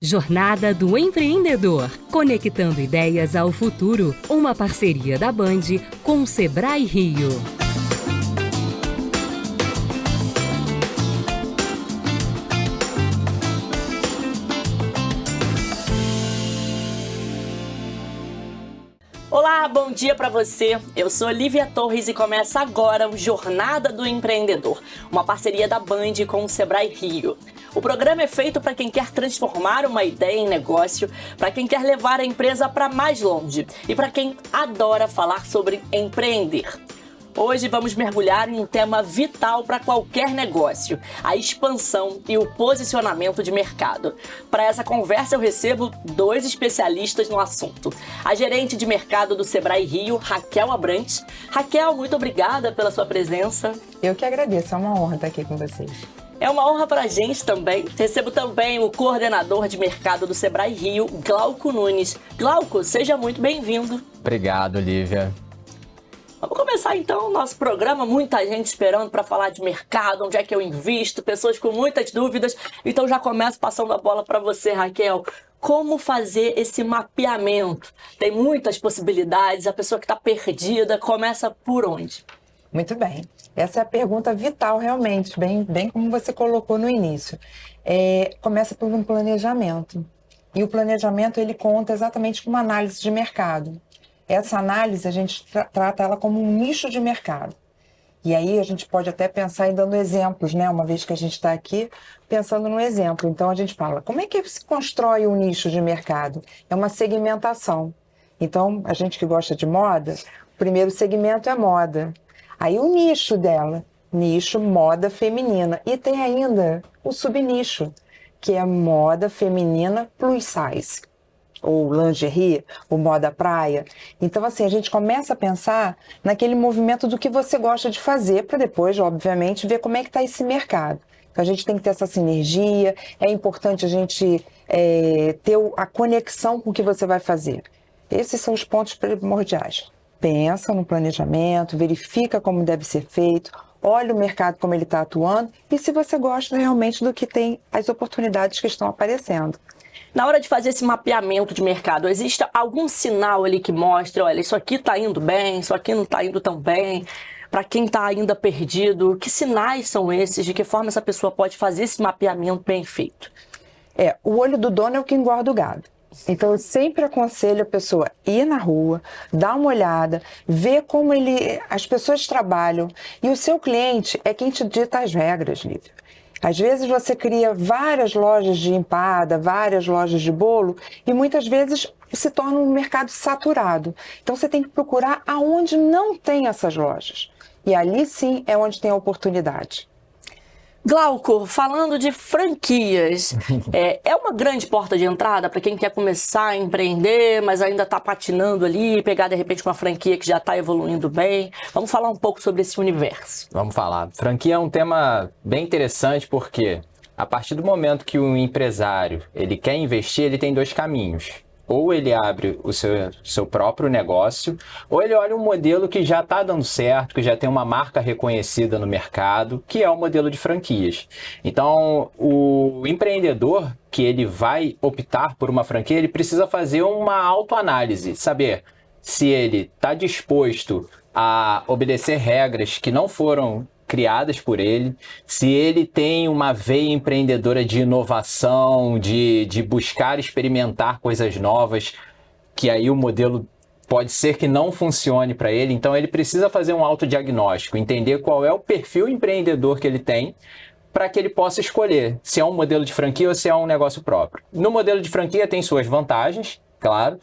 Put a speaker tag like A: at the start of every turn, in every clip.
A: Jornada do Empreendedor, conectando ideias ao futuro, uma parceria da Band com o Sebrae Rio.
B: Olá, bom dia para você. Eu sou Lívia Torres e começa agora o Jornada do Empreendedor, uma parceria da Band com o Sebrae Rio. O programa é feito para quem quer transformar uma ideia em negócio, para quem quer levar a empresa para mais longe e para quem adora falar sobre empreender. Hoje vamos mergulhar em um tema vital para qualquer negócio, a expansão e o posicionamento de mercado. Para essa conversa eu recebo dois especialistas no assunto. A gerente de mercado do Sebrae Rio, Raquel Abrantes. Raquel, muito obrigada pela sua presença.
C: Eu que agradeço, é uma honra estar aqui com vocês.
B: É uma honra para a gente também. Recebo também o coordenador de mercado do Sebrae Rio, Glauco Nunes. Glauco, seja muito bem-vindo.
D: Obrigado, Lívia.
B: Vamos começar então o nosso programa, muita gente esperando para falar de mercado, onde é que eu invisto, pessoas com muitas dúvidas. Então já começo passando a bola para você, Raquel. Como fazer esse mapeamento? Tem muitas possibilidades, a pessoa que está perdida começa por onde?
C: Muito bem. Essa é a pergunta vital realmente, bem como você colocou no início. Começa por um planejamento. E o planejamento ele conta exatamente com uma análise de mercado. Essa análise a gente trata ela como um nicho de mercado. E aí a gente pode até pensar em dando exemplos, né? Uma vez que a gente está aqui pensando no exemplo. Então a gente fala, como é que se constrói um nicho de mercado? É uma segmentação. Então, a gente que gosta de moda, o primeiro segmento é moda. Aí o nicho dela, nicho moda feminina. E tem ainda o subnicho, que é moda feminina plus size. Ou lingerie, ou moda praia. Então, assim, a gente começa a pensar naquele movimento do que você gosta de fazer, para depois, obviamente, ver como é que está esse mercado. Então, a gente tem que ter essa sinergia, é importante a gente ter a conexão com o que você vai fazer. Esses são os pontos primordiais. Pensa no planejamento, verifica como deve ser feito, olha o mercado como ele está atuando e se você gosta realmente do que tem as oportunidades que estão aparecendo.
B: Na hora de fazer esse mapeamento de mercado, existe algum sinal ali que mostra, olha, isso aqui está indo bem, isso aqui não está indo tão bem, para quem está ainda perdido, que sinais são esses, de que forma essa pessoa pode fazer esse mapeamento bem feito?
C: O olho do dono é o que engorda o gado. Então eu sempre aconselho a pessoa ir na rua, dar uma olhada, ver como as pessoas trabalham e o seu cliente é quem te dita as regras, Lívia. Às vezes você cria várias lojas de empada, várias lojas de bolo e muitas vezes se torna um mercado saturado. Então você tem que procurar aonde não tem essas lojas. E ali sim é onde tem a oportunidade.
B: Glauco, falando de franquias, é uma grande porta de entrada para quem quer começar a empreender, mas ainda está patinando ali, pegar de repente uma franquia que já está evoluindo bem. Vamos falar um pouco sobre esse universo.
D: Vamos falar. Franquia é um tema bem interessante porque a partir do momento que o empresário ele quer investir, ele tem dois caminhos. Ou ele abre o seu próprio negócio, ou ele olha um modelo que já está dando certo, que já tem uma marca reconhecida no mercado, que é o modelo de franquias. Então, o empreendedor que ele vai optar por uma franquia, ele precisa fazer uma autoanálise, saber se ele está disposto a obedecer regras que não foram criadas por ele, se ele tem uma veia empreendedora de inovação, de buscar experimentar coisas novas, que aí o modelo pode ser que não funcione para ele. Então ele precisa fazer um autodiagnóstico, entender qual é o perfil empreendedor que ele tem, para que ele possa escolher se é um modelo de franquia ou se é um negócio próprio. No modelo de franquia tem suas vantagens, claro.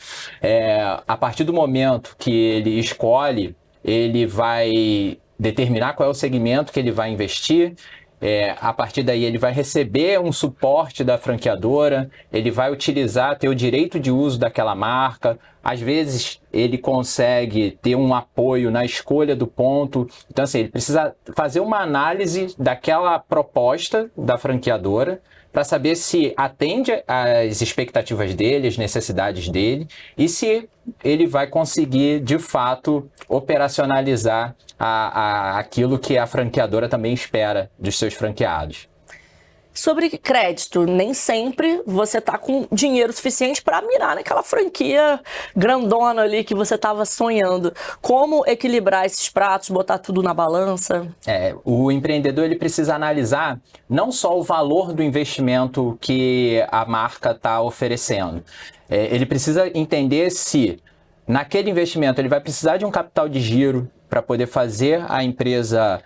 D: A partir do momento que ele escolhe, ele vai determinar qual é o segmento que ele vai investir. A partir daí ele vai receber um suporte da franqueadora, ele vai ter o direito de uso daquela marca, às vezes ele consegue ter um apoio na escolha do ponto. Então assim, ele precisa fazer uma análise daquela proposta da franqueadora para saber se atende às expectativas dele, às necessidades dele e se ele vai conseguir de fato operacionalizar aquilo que a franqueadora também espera dos seus franqueados.
B: Sobre crédito, nem sempre você tá com dinheiro suficiente para mirar naquela franquia grandona ali que você estava sonhando. Como equilibrar esses pratos, botar tudo na balança?
D: O empreendedor ele precisa analisar não só o valor do investimento que a marca está oferecendo. Ele precisa entender se naquele investimento ele vai precisar de um capital de giro para poder fazer a empresa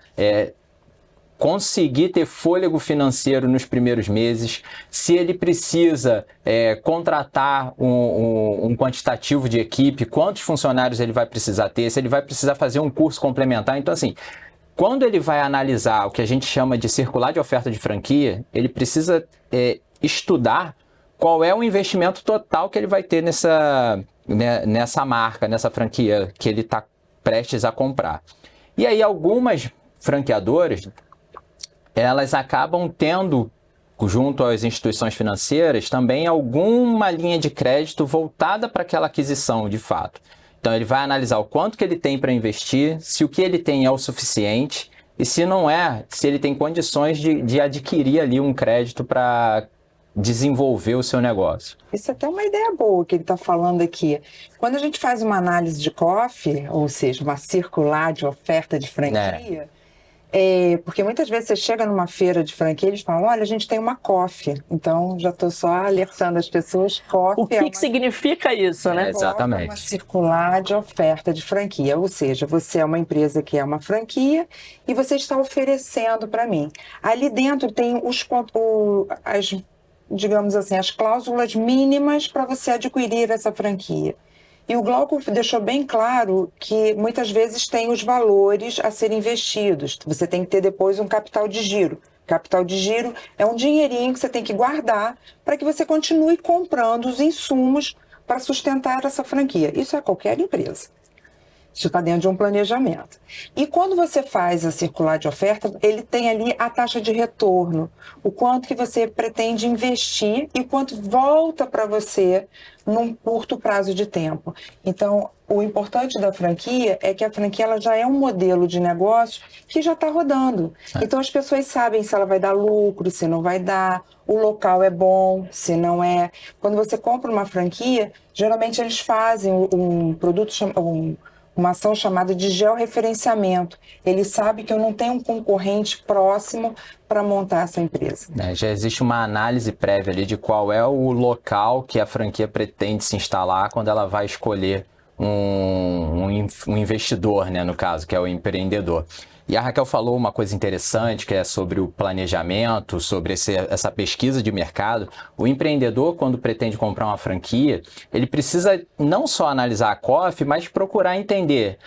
D: conseguir ter fôlego financeiro nos primeiros meses, se ele precisa contratar um quantitativo de equipe, quantos funcionários ele vai precisar ter, se ele vai precisar fazer um curso complementar. Então, assim, quando ele vai analisar o que a gente chama de circular de oferta de franquia, ele precisa estudar qual é o investimento total que ele vai ter nessa marca, nessa franquia que ele está prestes a comprar. E aí algumas franqueadoras, elas acabam tendo, junto às instituições financeiras, também alguma linha de crédito voltada para aquela aquisição de fato. Então ele vai analisar o quanto que ele tem para investir, se o que ele tem é o suficiente e se não é, se ele tem condições de adquirir ali um crédito para desenvolver o seu negócio.
C: Isso é até uma ideia boa que ele está falando aqui. Quando a gente faz uma análise de COF, ou seja, uma circular de oferta de franquia, porque muitas vezes você chega numa feira de franquia e eles falam, olha, a gente tem uma COF. Então, já estou só alertando as pessoas, COF
B: o que significa isso, né?
D: Exatamente.
C: É uma circular de oferta de franquia, ou seja, você é uma empresa que é uma franquia e você está oferecendo para mim. Ali dentro tem digamos assim, as cláusulas mínimas para você adquirir essa franquia. E o Glauco deixou bem claro que muitas vezes tem os valores a serem investidos. Você tem que ter depois um capital de giro. Capital de giro é um dinheirinho que você tem que guardar para que você continue comprando os insumos para sustentar essa franquia. Isso é qualquer empresa. Isso está dentro de um planejamento. E quando você faz a circular de oferta, ele tem ali a taxa de retorno, o quanto que você pretende investir e o quanto volta para você num curto prazo de tempo. Então, o importante da franquia é que a franquia ela já é um modelo de negócio que já está rodando. Então, as pessoas sabem se ela vai dar lucro, se não vai dar, o local é bom, se não é. Quando você compra uma franquia, geralmente eles fazem um produto uma ação chamada de georreferenciamento. Ele sabe que eu não tenho um concorrente próximo para montar essa empresa.
D: Já existe uma análise prévia ali de qual é o local que a franquia pretende se instalar quando ela vai escolher um investidor, né, no caso, que é o empreendedor. E a Raquel falou uma coisa interessante, que é sobre o planejamento, sobre essa pesquisa de mercado. O empreendedor, quando pretende comprar uma franquia, ele precisa não só analisar a COF, mas procurar entender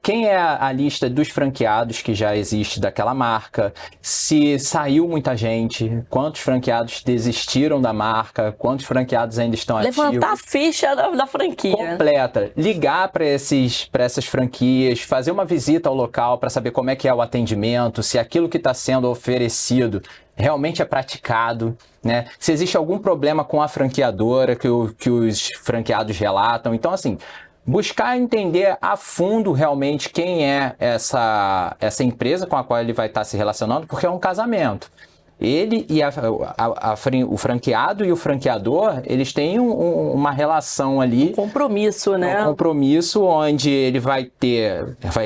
D: quem é a lista dos franqueados que já existe daquela marca, se saiu muita gente, quantos franqueados desistiram da marca, quantos franqueados ainda estão ativos.
B: Levantar a ficha da franquia.
D: Completa. Ligar para essas franquias, fazer uma visita ao local para saber como é que é o atendimento, se aquilo que está sendo oferecido realmente é praticado, né? Se existe algum problema com a franqueadora que os franqueados relatam. Então, assim, buscar entender a fundo realmente quem é essa empresa com a qual ele vai estar se relacionando, porque é um casamento. Ele e o franqueado e o franqueador, eles têm uma relação ali.
B: Um compromisso, né?
D: Um compromisso onde ele vai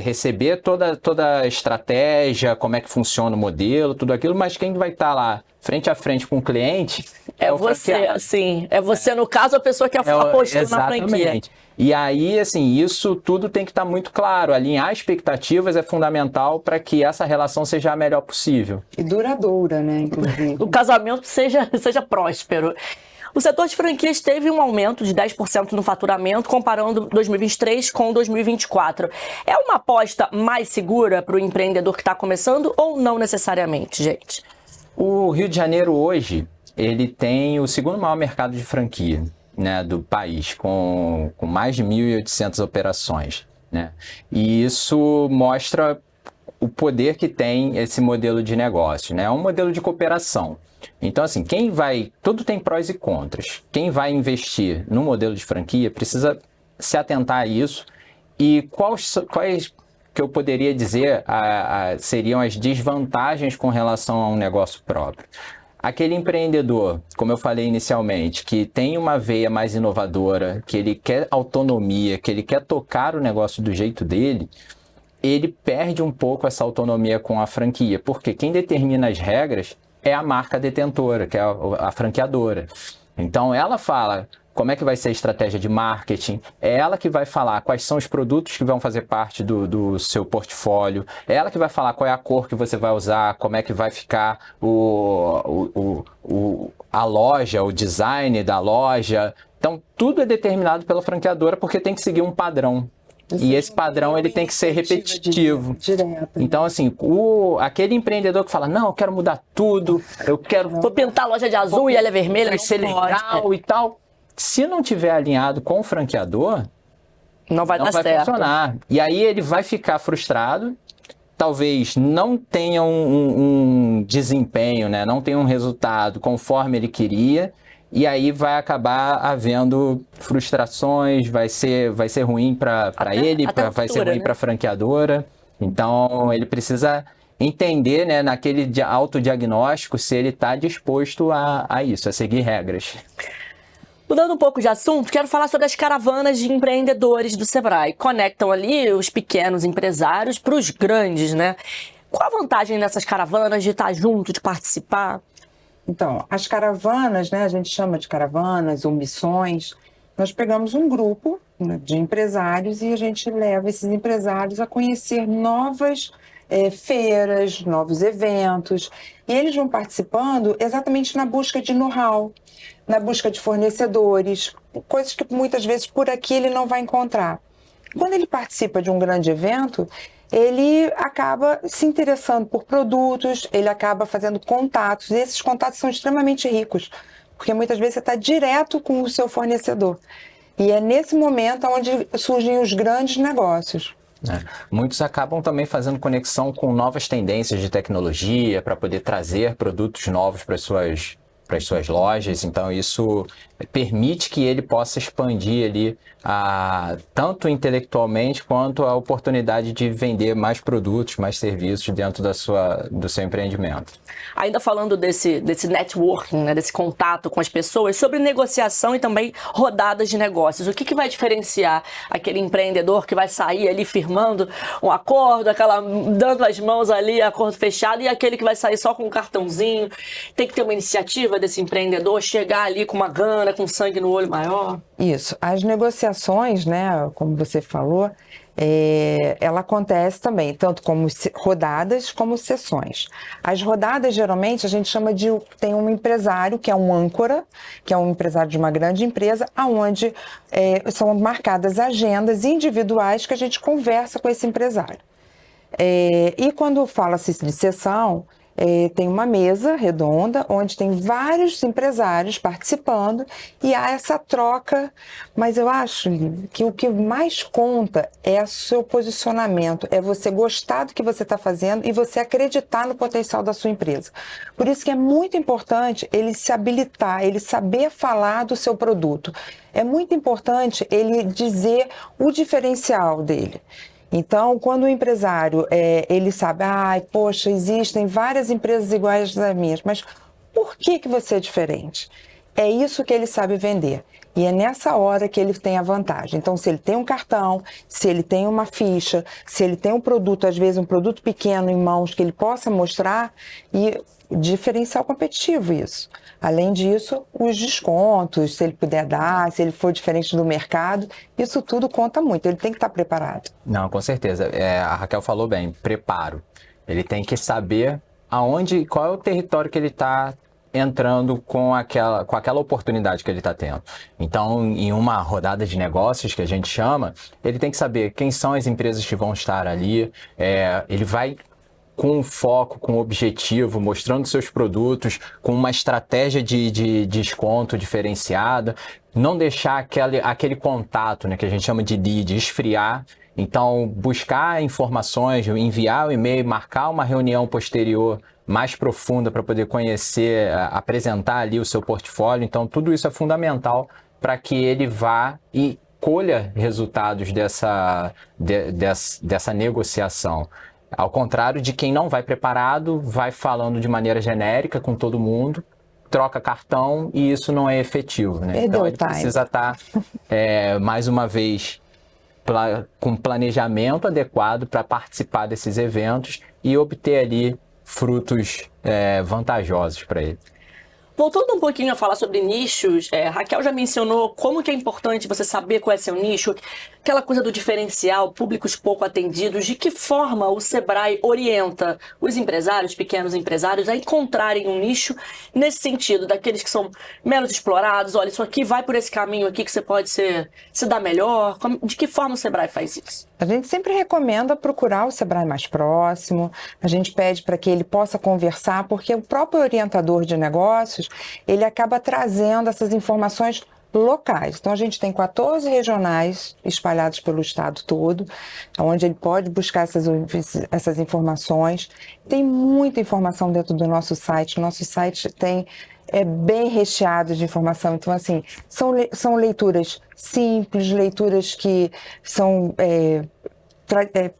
D: receber toda a estratégia, como é que funciona o modelo, tudo aquilo, mas quem vai estar lá frente a frente com o cliente
B: é você, assim. É você, no caso, a pessoa que apostou na franquia.
D: E aí, assim, isso tudo tem que estar muito claro. Alinhar expectativas é fundamental para que essa relação seja a melhor possível.
C: E duradoura, né, inclusive.
B: O casamento seja próspero. O setor de franquias teve um aumento de 10% no faturamento, comparando 2023 com 2024. É uma aposta mais segura para o empreendedor que está começando ou não necessariamente, gente?
D: O Rio de Janeiro hoje, ele tem o segundo maior mercado de franquia, né, do país, com mais de 1.800 operações, né? E isso mostra o poder que tem esse modelo de negócio, né? É um modelo de cooperação. Então, assim, tudo tem prós e contras. Quem vai investir no modelo de franquia precisa se atentar a isso. E quais que eu poderia dizer seriam as desvantagens com relação a um negócio próprio? aquele empreendedor, como eu falei inicialmente, que tem uma veia mais inovadora, que ele quer autonomia, que ele quer tocar o negócio do jeito dele, ele perde um pouco essa autonomia com a franquia, porque quem determina as regras é a marca detentora, que é a franqueadora. Então ela fala como é que vai ser a estratégia de marketing, é ela que vai falar quais são os produtos que vão fazer parte do seu portfólio, é ela que vai falar qual é a cor que você vai usar, como é que vai ficar a loja, o design da loja. Então tudo é determinado pela franqueadora porque tem que seguir um padrão. E esse padrão ele tem que ser repetitivo. Então, assim, aquele empreendedor que fala, não, eu quero mudar tudo, eu quero...
B: Vou pintar a loja de azul e ela é vermelha,
D: vai ser legal e tal. Se não tiver alinhado com o franqueador,
B: não vai
D: funcionar. E aí ele vai ficar frustrado, talvez não tenha um desempenho, né? Não tenha um resultado conforme ele queria, e aí vai acabar havendo frustrações, vai ser ruim para ele, vai ser ruim para a franqueadora. Então ele precisa entender, né, naquele autodiagnóstico, se ele está disposto a isso, a seguir regras.
B: Mudando um pouco de assunto, quero falar sobre as caravanas de empreendedores do Sebrae. Conectam ali os pequenos empresários para os grandes, né? Qual a vantagem dessas caravanas de estar junto, de participar?
C: Então, as caravanas, né, a gente chama de caravanas ou missões, nós pegamos um grupo, né, de empresários e a gente leva esses empresários a conhecer novas feiras, novos eventos, e eles vão participando exatamente na busca de know-how, na busca de fornecedores, coisas que muitas vezes por aqui ele não vai encontrar. Quando ele participa de um grande evento, ele acaba se interessando por produtos, ele acaba fazendo contatos, e esses contatos são extremamente ricos, porque muitas vezes você está direto com o seu fornecedor. E é nesse momento onde surgem os grandes negócios.
D: Muitos acabam também fazendo conexão com novas tendências de tecnologia para poder trazer produtos novos para as suas lojas, então isso permite que ele possa expandir ali tanto intelectualmente quanto a oportunidade de vender mais produtos, mais serviços dentro do seu empreendimento.
B: Ainda falando desse networking, né, desse contato com as pessoas, sobre negociação e também rodadas de negócios, o que vai diferenciar aquele empreendedor que vai sair ali firmando um acordo, dando as mãos ali, acordo fechado, e aquele que vai sair só com um cartãozinho? Tem que ter uma iniciativa desse empreendedor, chegar ali com uma gana, com sangue no olho maior?
C: Isso. As negociações, né, como você falou, ela acontece também, tanto como rodadas como sessões. As rodadas, geralmente, a gente chama tem um empresário, que é um âncora, que é um empresário de uma grande empresa, onde são marcadas agendas individuais que a gente conversa com esse empresário. E quando fala-se de sessão, tem uma mesa redonda onde tem vários empresários participando e há essa troca, mas eu acho que o que mais conta é o seu posicionamento, é você gostar do que você está fazendo e você acreditar no potencial da sua empresa. Por isso que é muito importante ele se habilitar, ele saber falar do seu produto. É muito importante ele dizer o diferencial dele. Então, quando o empresário, ele sabe, poxa, existem várias empresas iguais às minhas, mas por que você é diferente? É isso que ele sabe vender. E é nessa hora que ele tem a vantagem. Então, se ele tem um cartão, se ele tem uma ficha, se ele tem um produto, às vezes um produto pequeno em mãos que ele possa mostrar, e diferencial competitivo isso. Além disso, os descontos, se ele puder dar, se ele for diferente do mercado, isso tudo conta muito, ele tem que estar preparado.
D: Não, com certeza. A Raquel falou bem, preparo. Ele tem que saber qual é o território que ele está entrando com aquela oportunidade que ele está tendo. Então, em uma rodada de negócios, que a gente chama, ele tem que saber quem são as empresas que vão estar ali, ele vai com foco, com objetivo, mostrando seus produtos, com uma estratégia de desconto diferenciada, não deixar aquele contato, né, que a gente chama de lead, esfriar. Então, buscar informações, enviar o e-mail, marcar uma reunião posterior mais profunda para poder conhecer, apresentar ali o seu portfólio. Então, tudo isso é fundamental para que ele vá e colha resultados dessa negociação. Ao contrário de quem não vai preparado, vai falando de maneira genérica com todo mundo troca cartão e isso não é efetivo, né? Então ele precisa estar, mais uma vez, com planejamento adequado para participar desses eventos e obter ali frutos vantajosos para ele.
B: Voltando um pouquinho a falar sobre nichos, Raquel já mencionou como que é importante você saber qual é seu nicho, aquela coisa do diferencial, públicos pouco atendidos, de que forma o Sebrae orienta os empresários, pequenos empresários, a encontrarem um nicho nesse sentido, daqueles que são menos explorados, olha, isso aqui vai por esse caminho aqui que você pode se dar melhor, de que forma o Sebrae faz isso?
C: A gente sempre recomenda procurar o Sebrae mais próximo, a gente pede para que ele possa conversar, porque o próprio orientador de negócios, ele acaba trazendo essas informações locais. Então, a gente tem 14 regionais espalhados pelo estado todo, onde ele pode buscar essas informações. Tem muita informação dentro do nosso site. O nosso site é bem recheado de informação. Então, assim, são leituras simples, leituras que são...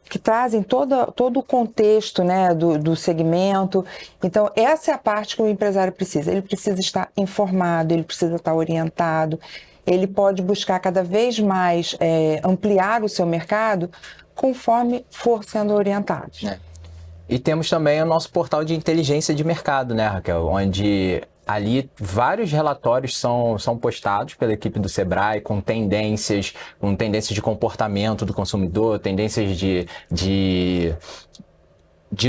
C: que trazem todo o contexto, né, do segmento. Então, essa é a parte que o empresário precisa. Ele precisa estar informado, ele precisa estar orientado, ele pode buscar cada vez mais ampliar o seu mercado conforme for sendo orientado.
D: E temos também o nosso portal de inteligência de mercado, né, Raquel? Onde ali vários relatórios são postados pela equipe do Sebrae com tendências de comportamento do consumidor, tendências de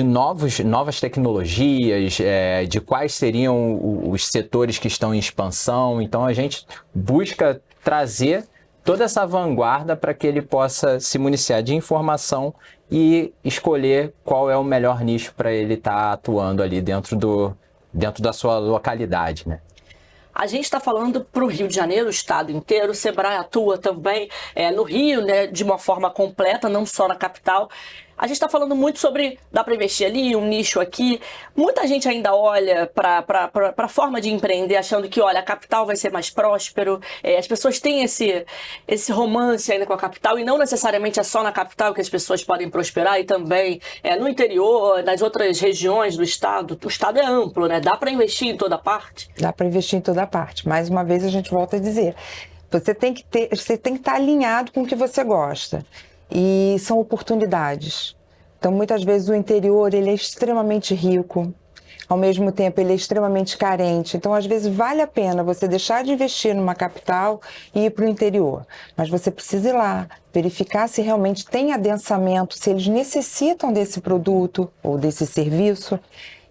D: novas tecnologias, de quais seriam os setores que estão em expansão. Então a gente busca trazer toda essa vanguarda para que ele possa se municiar de informação e escolher qual é o melhor nicho para ele estar atuando ali dentro da sua localidade, né?
B: A gente está falando para o Rio de Janeiro, o estado inteiro. O Sebrae atua também no Rio, né, de uma forma completa, não só na capital. A gente está falando muito sobre, dá para investir ali, um nicho aqui. Muita gente ainda olha para a forma de empreender, achando que, olha, a capital vai ser mais próspero. As pessoas têm esse romance ainda com a capital, e não necessariamente é só na capital que as pessoas podem prosperar, e também no interior, nas outras regiões do estado. O estado é amplo, né? Dá para investir em toda parte?
C: Dá para investir em toda parte. Mais uma vez, a gente volta a dizer, você tem que estar alinhado com o que você gosta. E são oportunidades. Então, muitas vezes o interior ele é extremamente rico, ao mesmo tempo ele é extremamente carente. Então, às vezes vale a pena você deixar de investir numa capital e ir para o interior. Mas você precisa ir lá, verificar se realmente tem adensamento, se eles necessitam desse produto ou desse serviço.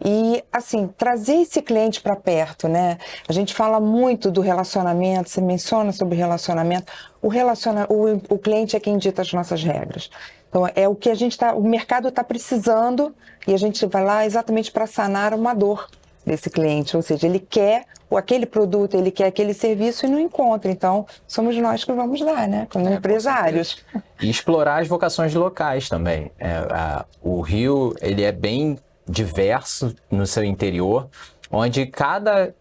C: E, assim, trazer esse cliente para perto, né? A gente fala muito do relacionamento, você menciona sobre relacionamento. O cliente é quem dita as nossas regras. Então, é o que o mercado está precisando, e a gente vai lá exatamente para sanar uma dor desse cliente. Ou seja, ele quer aquele produto, ele quer aquele serviço e não encontra. Então, somos nós que vamos dar, né? Como empresários.
D: E explorar as vocações locais também. O Rio, ele é bem diverso no seu interior, onde cada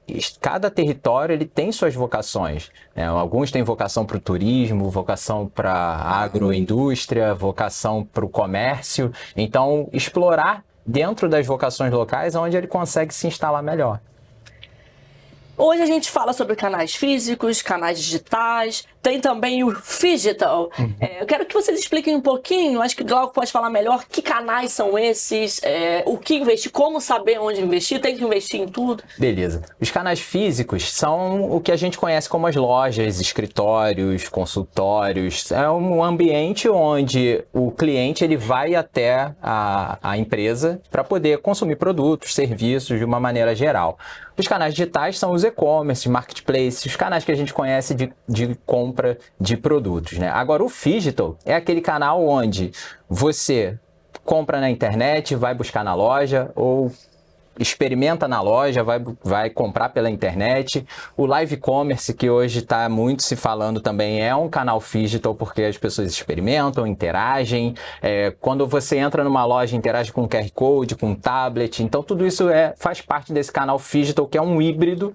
D: território ele tem suas vocações, né? Alguns têm vocação para o turismo, vocação para a agroindústria, vocação para o comércio. Então, explorar dentro das vocações locais é onde ele consegue se instalar melhor.
B: Hoje a gente fala sobre canais físicos, canais digitais, tem também o Phygital. Eu quero que vocês expliquem um pouquinho, acho que o Glauco pode falar melhor, que canais são esses, o que investir, como saber onde investir, tem que investir em tudo.
D: Beleza. Os canais físicos são o que a gente conhece como as lojas, escritórios, consultórios. É um ambiente onde o cliente ele vai até a empresa para poder consumir produtos, serviços de uma maneira geral. Os canais digitais são os e-commerce, marketplaces, os canais que a gente conhece de compra de produtos, né? Agora, o Phygital é aquele canal onde você compra na internet, vai buscar na loja ou experimenta na loja, vai comprar pela internet. O live commerce, que hoje está muito se falando também, é um canal Phygital porque as pessoas experimentam, interagem. Quando você entra numa loja, interage com QR Code, com tablet. Então, tudo isso faz parte desse canal Phygital, que é um híbrido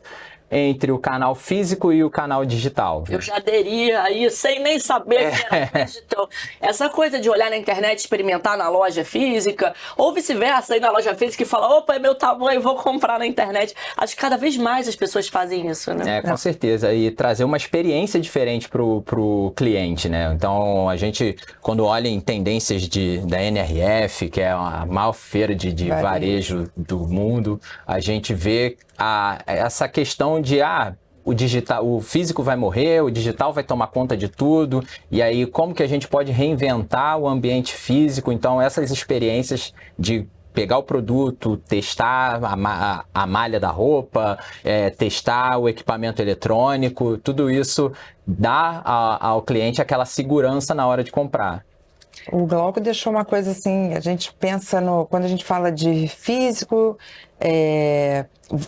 D: entre o canal físico e o canal digital?
B: Eu já aderi aí sem nem saber que era digital. Essa coisa de olhar na internet, experimentar na loja física, ou vice-versa, ir na loja física e falar, opa, é meu tamanho, vou comprar na internet. Acho que cada vez mais as pessoas fazem isso, né?
D: Com certeza. E trazer uma experiência diferente pro cliente, né? Então, a gente, quando olha em tendências da NRF, que é a maior feira de varejo do mundo, a gente vê essa questão de o digital, o físico vai morrer, o digital vai tomar conta de tudo, e aí como que a gente pode reinventar o ambiente físico? Então essas experiências de pegar o produto, testar a malha da roupa, testar o equipamento eletrônico, tudo isso dá ao cliente aquela segurança na hora de comprar.
C: O Glauco deixou uma coisa assim, a gente pensa quando a gente fala de físico,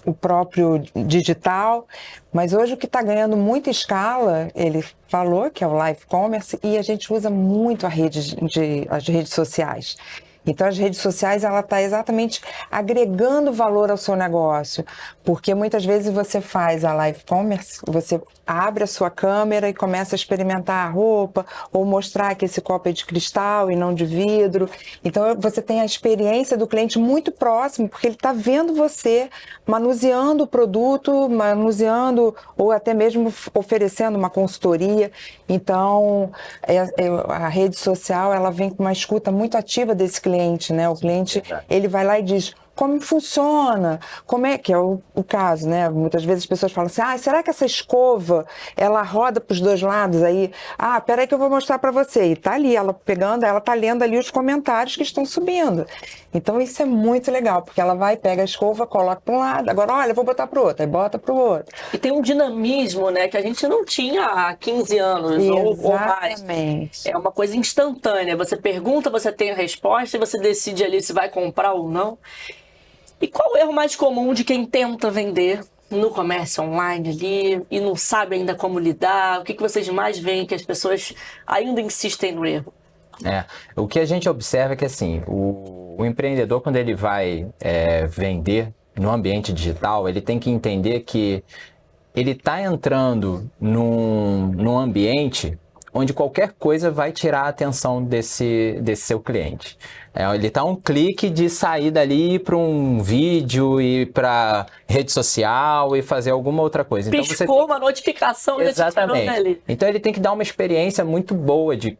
C: o próprio digital, mas hoje o que está ganhando muita escala, ele falou que é o live commerce, e a gente usa muito as redes sociais. Então, as redes sociais, ela está exatamente agregando valor ao seu negócio, porque muitas vezes você faz a live commerce, você abre a sua câmera e começa a experimentar a roupa, ou mostrar que esse copo é de cristal e não de vidro. Então, você tem a experiência do cliente muito próximo, porque ele está vendo você manuseando o produto, ou até mesmo oferecendo uma consultoria. Então, a rede social, ela vem com uma escuta muito ativa desse cliente, né? O cliente, ele vai lá e diz: como funciona? Como é que é o caso, né? Muitas vezes as pessoas falam assim: será que essa escova, ela roda para os dois lados? Aí, peraí que eu vou mostrar para você. E tá ali, ela tá lendo ali os comentários que estão subindo. Então isso é muito legal, porque ela vai, pega a escova, coloca para um lado, agora olha, eu vou botar para o outro, aí bota para o outro.
B: E tem um dinamismo, né, que a gente não tinha há 15 anos ou mais. É uma coisa instantânea, você pergunta, você tem a resposta e você decide ali se vai comprar ou não. E qual o erro mais comum de quem tenta vender no comércio online ali e não sabe ainda como lidar? O que vocês mais veem que as pessoas ainda insistem no erro?
D: O que a gente observa é que assim, o empreendedor, quando ele vai vender no ambiente digital, ele tem que entender que ele está entrando num ambiente onde qualquer coisa vai tirar a atenção desse seu cliente. Ele está um clique de sair dali para um vídeo e para rede social e fazer alguma outra coisa. Então,
B: piscou uma notificação.
D: Exatamente. Então ele tem que dar uma experiência muito boa de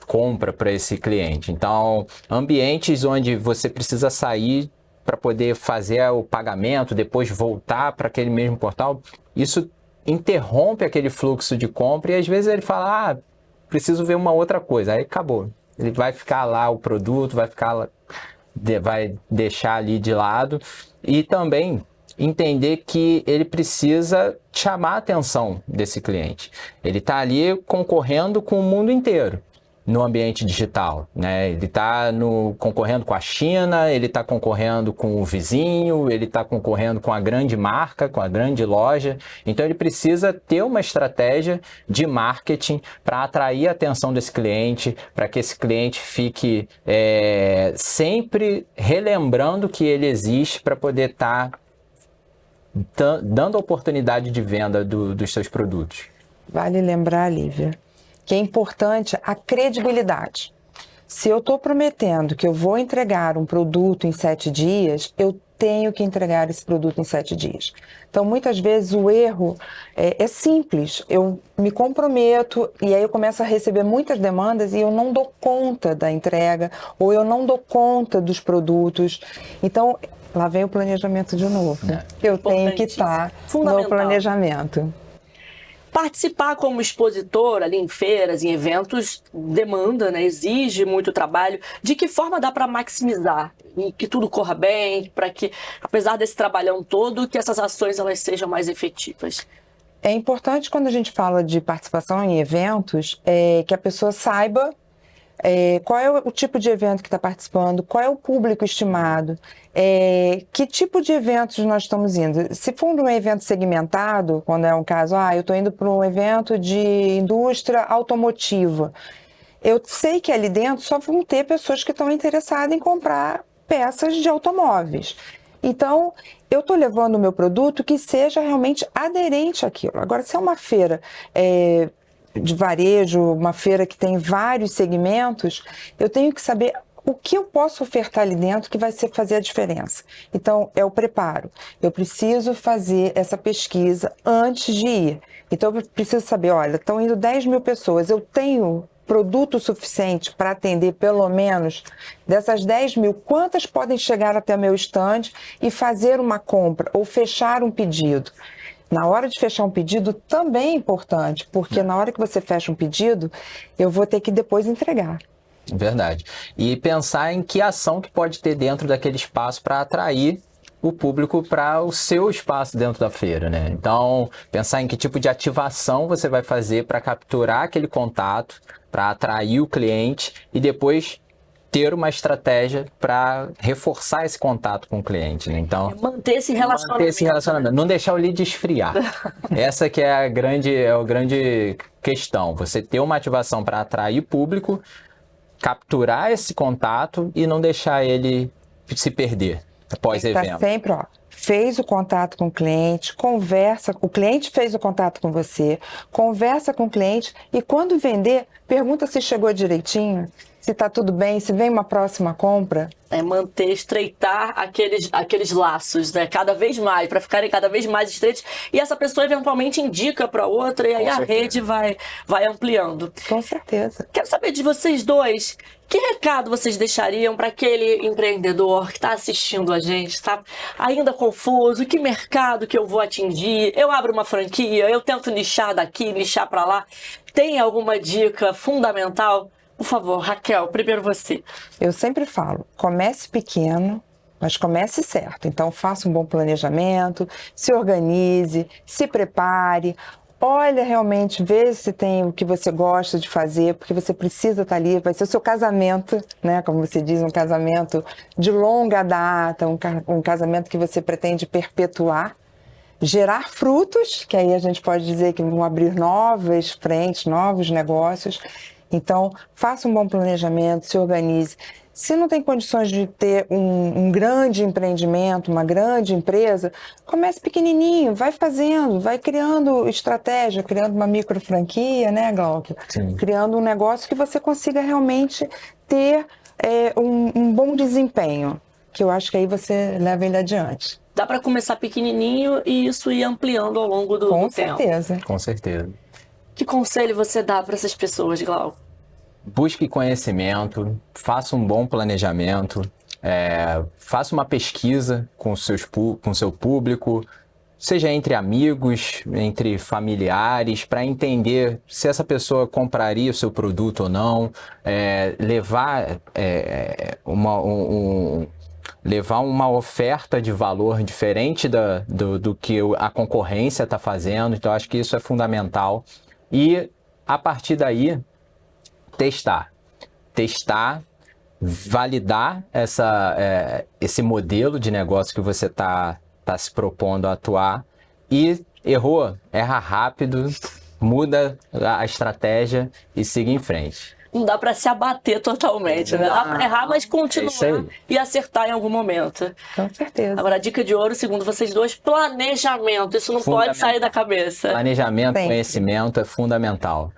D: compra para esse cliente. Então, ambientes onde você precisa sair para poder fazer o pagamento, depois voltar para aquele mesmo portal, isso interrompe aquele fluxo de compra e às vezes ele fala, preciso ver uma outra coisa, aí acabou. Ele vai ficar lá o produto, vai deixar ali de lado e também entender que ele precisa chamar a atenção desse cliente. Ele está ali concorrendo com o mundo inteiro no ambiente digital, né? Ele está concorrendo com a China, ele está concorrendo com o vizinho, ele está concorrendo com a grande marca, com a grande loja. Então ele precisa ter uma estratégia de marketing para atrair a atenção desse cliente, para que esse cliente fique sempre relembrando que ele existe para poder estar dando oportunidade de venda dos seus produtos.
C: Vale lembrar, Lívia, que é importante a credibilidade. Se eu estou prometendo que eu vou entregar um produto em 7 dias, eu tenho que entregar esse produto em 7 dias. Então, muitas vezes o erro é simples. Eu me comprometo e aí eu começo a receber muitas demandas e eu não dou conta da entrega ou eu não dou conta dos produtos. Então, lá vem o planejamento de novo. Eu tenho que estar no planejamento.
B: Participar como expositor ali em feiras, em eventos, demanda, né? Exige muito trabalho. De que forma dá para maximizar e que tudo corra bem, para que, apesar desse trabalhão todo, que essas ações elas sejam mais efetivas?
C: É importante, quando a gente fala de participação em eventos, que a pessoa saiba qual é o tipo de evento que está participando, qual é o público estimado, que tipo de eventos nós estamos indo. Se for um evento segmentado, quando é um caso, eu estou indo para um evento de indústria automotiva, eu sei que ali dentro só vão ter pessoas que estão interessadas em comprar peças de automóveis. Então, eu estou levando o meu produto que seja realmente aderente àquilo. Agora, se é uma feira de varejo, uma feira que tem vários segmentos, eu tenho que saber o que eu posso ofertar ali dentro que vai fazer a diferença. Então, é o preparo. Eu preciso fazer essa pesquisa antes de ir. Então, eu preciso saber, olha, estão indo 10 mil pessoas, eu tenho produto suficiente para atender pelo menos dessas 10 mil, quantas podem chegar até meu stand e fazer uma compra ou fechar um pedido? Na hora de fechar um pedido também é importante, porque na hora que você fecha um pedido, eu vou ter que depois entregar.
D: Verdade. E pensar em que ação que pode ter dentro daquele espaço para atrair o público para o seu espaço dentro da feira, né? Então, pensar em que tipo de ativação você vai fazer para capturar aquele contato, para atrair o cliente e depois ter uma estratégia para reforçar esse contato com o cliente, né? Então,
B: manter esse relacionamento.
D: Não deixar o lead esfriar. Essa que é a grande questão. Você ter uma ativação para atrair público, capturar esse contato e não deixar ele se perder após o evento.
C: Tá sempre, fez o contato com o cliente, conversa, o cliente fez o contato com você, conversa com o cliente e quando vender, pergunta se chegou direitinho, se tá tudo bem, se vem uma próxima compra.
B: Estreitar aqueles laços, né? Cada vez mais, para ficarem cada vez mais estreitos. E essa pessoa eventualmente indica para outra e aí a rede vai ampliando.
C: Com certeza.
B: Quero saber de vocês dois, que recado vocês deixariam para aquele empreendedor que está assistindo a gente, está ainda confuso, que mercado que eu vou atingir? Eu abro uma franquia, eu tento nichar daqui, nichar para lá. Tem alguma dica fundamental? Por favor, Raquel, primeiro você.
C: Eu sempre falo, comece pequeno, mas comece certo. Então, faça um bom planejamento, se organize, se prepare, olha realmente, vê se tem o que você gosta de fazer, porque você precisa estar ali, vai ser o seu casamento, né? Como você diz, um casamento de longa data, um casamento que você pretende perpetuar, gerar frutos, que aí a gente pode dizer que vão abrir novas frentes, novos negócios. Então, faça um bom planejamento, se organize. Se não tem condições de ter um grande empreendimento, uma grande empresa, comece pequenininho, vai fazendo, vai criando estratégia, criando uma micro franquia, né, Glauco?
D: Sim.
C: Criando um negócio que você consiga realmente ter um bom desempenho, que eu acho que aí você leva ele adiante.
B: Dá para começar pequenininho e isso ir ampliando ao longo do tempo.
C: Com certeza.
D: Com certeza.
B: Que conselho você dá para essas pessoas, Glauco?
D: Busque conhecimento, faça um bom planejamento, faça uma pesquisa com seu público, seja entre amigos, entre familiares, para entender se essa pessoa compraria o seu produto ou não, levar uma oferta de valor diferente do que a concorrência está fazendo. Então, acho que isso é fundamental. E, a partir daí, testar, validar esse modelo de negócio que você está se propondo a atuar e erra rápido, muda a estratégia e siga em frente.
B: Não dá para se abater totalmente, né? Dá para errar, mas continuar e acertar em algum momento.
C: Com certeza.
B: Agora, a dica de ouro, segundo vocês dois, planejamento. Isso não pode sair da cabeça.
D: Planejamento, conhecimento é fundamental.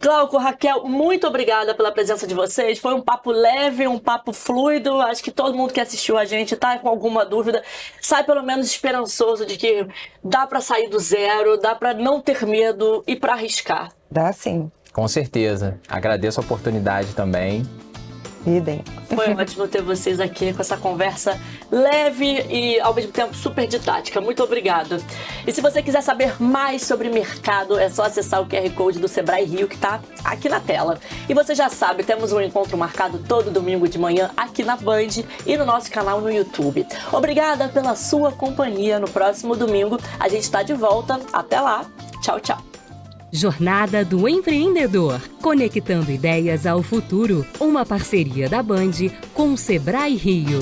B: Glauco, Raquel, muito obrigada pela presença de vocês. Foi um papo leve, um papo fluido. Acho que todo mundo que assistiu a gente tá com alguma dúvida, sai pelo menos esperançoso de que dá para sair do zero, dá para não ter medo e para arriscar.
C: Dá sim.
D: Com certeza. Agradeço a oportunidade também.
C: Idem.
B: Foi ótimo ter vocês aqui com essa conversa leve e, ao mesmo tempo, super didática. Muito obrigada. E se você quiser saber mais sobre mercado, é só acessar o QR Code do Sebrae Rio, que está aqui na tela. E você já sabe, temos um encontro marcado todo domingo de manhã aqui na Band e no nosso canal no YouTube. Obrigada pela sua companhia. No próximo domingo, a gente está de volta. Até lá. Tchau, tchau.
A: Jornada do Empreendedor, conectando ideias ao futuro. Uma parceria da Band com o Sebrae Rio.